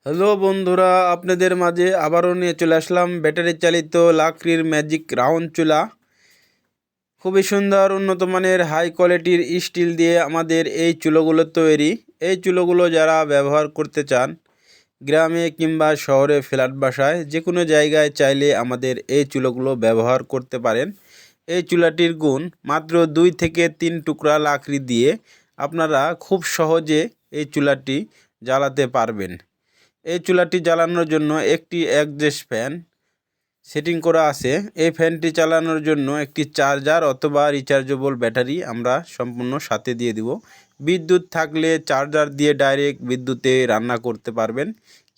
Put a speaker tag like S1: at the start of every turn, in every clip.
S1: Hello বন্ধুরা, আপনাদের মাঝে আবারও নিয়ে চলে আসলাম ব্যাটারি চালিত লাকড়ির ম্যাজিক রাউন্ড চুলা। খুবই সুন্দর উন্নত মানের হাই কোয়ালিটির স্টিল দিয়ে আমাদের এই চুলোগুলো তৈরি। এই চুলোগুলো যারা ব্যবহার করতে চান গ্রামে কিংবা শহরে ফ্ল্যাট বাসায় যে কোনো জায়গায় চাইলে আমাদের এই চুলোগুলো ব্যবহার করতে পারেন। এই চুলাটির গুণ মাত্র 2 থেকে 3 টুকরা লাকড়ি দিয়ে আপনারা খুব সহজে এই চুলাটি জ্বালাতে পারবেন। এই চুলাটি জ্বালানোর জন্য একটি অ্যাডজাস্ট ফ্যান সেটিং করা আছে। এই ফ্যানটি চালানোর জন্য একটি চার্জার অথবা রিচার্জেবল ব্যাটারি আমরা সম্পূর্ণ সাথে দিয়ে দিব। বিদ্যুৎ থাকলে চার্জার দিয়ে ডাইরেক্ট বিদ্যুতে রান্না করতে পারবেন,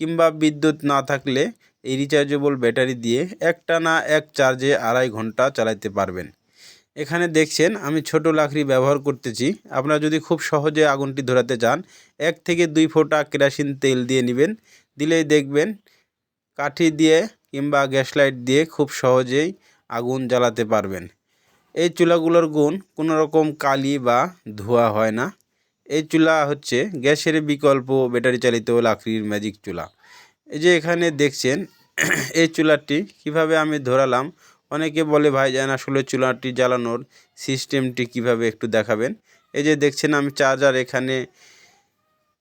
S1: কিংবা বিদ্যুৎ না থাকলে এই রিচার্জেবল ব্যাটারি দিয়ে একটানা এক চার্জে 2.5 ঘন্টা চালাতে পারবেন। এখানে দেখছেন আমি ছোট লাকড়ি ব্যবহার করতেছি। আপনারা যদি খুব সহজে আগুনটি ধরাতে চান 1 থেকে 2 ফোঁটা কেরোসিন তেল দিয়ে নেবেন। দিলেই দেখবেন কাঠি দিয়ে কিংবা গ্যাস লাইট দিয়ে খুব সহজেই আগুন জ্বালাতে পারবেন। এই চুলাগুলোর গুণ কোনো রকম কালি বা ধোঁয়া হয় না। এই চুলা হচ্ছে গ্যাসের বিকল্প ব্যাটারি চালিত লাকড়ির ম্যাজিক চুলা। এই যে এখানে দেখছেন এই চুলাটি কিভাবে আমি ধরালাম। অনেকে বলে ভাইজান আসলে চুলাটি জ্বালানোর সিস্টেমটি কিভাবে একটু দেখাবেন। এই যে দেখছেন আমি চার্জার এখানে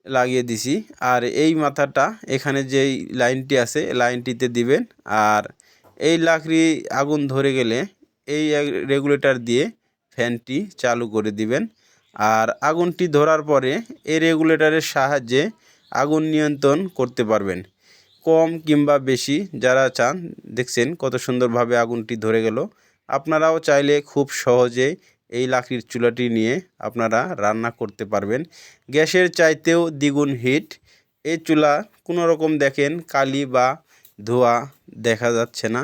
S1: লাগিয়ে দিছি, আর এই মাথাটা এখানে যেই লাইনটি আছে লাইনটিতে দিবেন। আর এই লাকড়ি আগুন ধরে গেলে এই রেগুলেটর দিয়ে ফ্যানটি চালু করে দিবেন। আর আগুনটি ধরার পরে এই রেগুলেটরের সাহায্যে আগুন নিয়ন্ত্রণ করতে পারবেন, কম কিংবা বেশি যারা চান। দেখছেন কত সুন্দরভাবে আগুনটি ধরে গেল। আপনারাও চাইলে খুব সহজে এই লাকড়ির চুলাটি নিয়ে আপনারা রান্না করতে পারবেন। গ্যাসের চাইতেও দ্বিগুণ হিট। এই চুলা কোনো রকম দেখেন কালি বা ধোঁয়া দেখা যাচ্ছে না।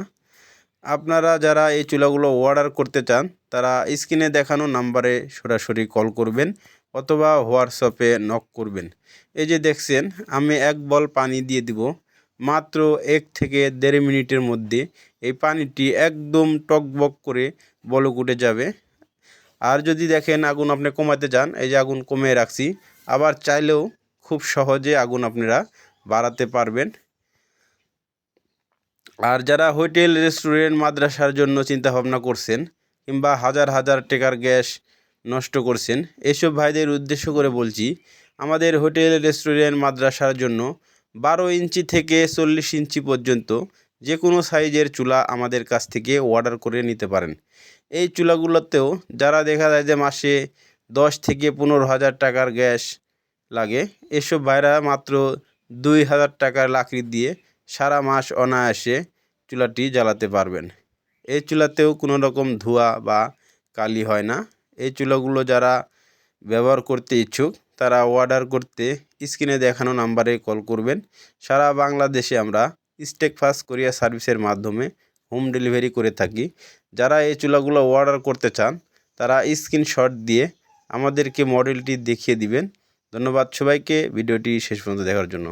S1: আপনারা যারা এই চুলাগুলো অর্ডার করতে চান তারা স্ক্রিনে দেখানো নাম্বারে সরাসরি কল করবেন অথবা হোয়াটসঅ্যাপে নক করবেন। এই যে দেখছেন আমি 1 বল পানি দিয়ে দিব। মাত্র 1 থেকে 1.5 মিনিটের মধ্যে এই পানিটি একদম টকবক করে বলক উঠে যাবে। আর যদি দেখেন আগুন আপনি কমাতে চান, এই যে আগুন কমিয়ে রাখছি। আবার চাইলেও খুব সহজে আগুন আপনারা বাড়াতে পারবেন। আর যারা হোটেল রেস্টুরেন্ট মাদ্রাসার জন্য চিন্তা ভাবনা করছেন কিংবা হাজার হাজার টাকার গ্যাস নষ্ট করছেন, এসব ভাইদের উদ্দেশ্য করে বলছি, আমাদের হোটেল রেস্টুরেন্ট মাদ্রাসার জন্য 12 ইঞ্চি থেকে 40 ইঞ্চি পর্যন্ত যে কোনো সাইজের চুলা আমাদের কাছ থেকে অর্ডার করে নিতে পারেন। এই চুলাগুলোতেও যারা দেখা যায় যে মাসে 10 থেকে 15 হাজার টাকার গ্যাস লাগে, এসব ভাইরা মাত্র 2,000 টাকার লাকড়ি দিয়ে সারা মাস অনায়াসে চুলাটি জ্বালাতে পারবেন। এই চুলাতেও কোনো রকম ধোঁয়া বা কালি হয় না। এই চুলাগুলো যারা ব্যবহার করতে ইচ্ছুক তারা অর্ডার করতে স্ক্রিনে দেখানো নাম্বারে কল করবেন। সারা বাংলাদেশে আমরা স্টেকফাস্ট কোরিয়ার সার্ভিসের মাধ্যমে হোম ডেলিভারি করে থাকি। যারা এই চুলাগুলো অর্ডার করতে চান তারা স্ক্রিনশট দিয়ে আমাদেরকে মডেলটি দেখিয়ে দিবেন। ধন্যবাদ সবাইকে ভিডিওটি শেষ পর্যন্ত দেখার জন্য।